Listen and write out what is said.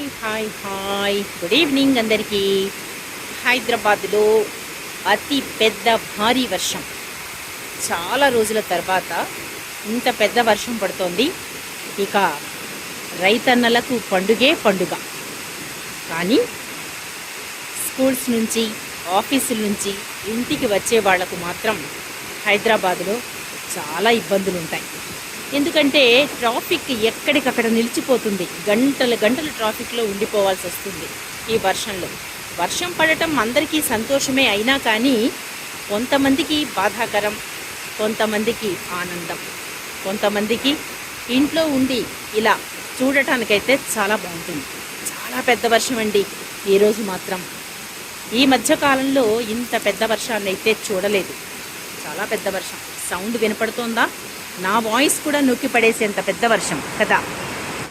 Hi good evening అందరికీ. హైదరాబాద్లో అతి పెద్ద భారీ వర్షం. చాలా రోజుల తర్వాత ఇంత పెద్ద వర్షం పడుతోంది. ఇక రైతన్నలకు పండుగే పండుగ. కానీ స్కూల్స్ నుంచి, ఆఫీసుల నుంచి ఇంటికి వచ్చే వాళ్లకు మాత్రం హైదరాబాద్లో చాలా ఇబ్బందులు ఉంటాయి. ఎందుకంటే ట్రాఫిక్ ఎక్కడికక్కడ నిలిచిపోతుంది. గంటలు గంటలు ట్రాఫిక్లో ఉండిపోవాల్సి వస్తుంది ఈ వర్షంలో. వర్షం పడటం అందరికీ సంతోషమే అయినా కానీ కొంతమందికి బాధాకరం, కొంతమందికి ఆనందం, కొంతమందికి ఇంట్లో ఉండి ఇలా చూడటానికైతే చాలా బాగుంటుంది. చాలా పెద్ద వర్షం అండి ఈరోజు మాత్రం. ఈ మధ్యకాలంలో ఇంత పెద్ద వర్షాన్ని అయితే చూడలేదు. చాలా పెద్ద వర్షం. సౌండ్ వినపడుతోందా? నా వాయిస్ కూడా నొక్కి పడేసేంత పెద్ద వర్షం కదా.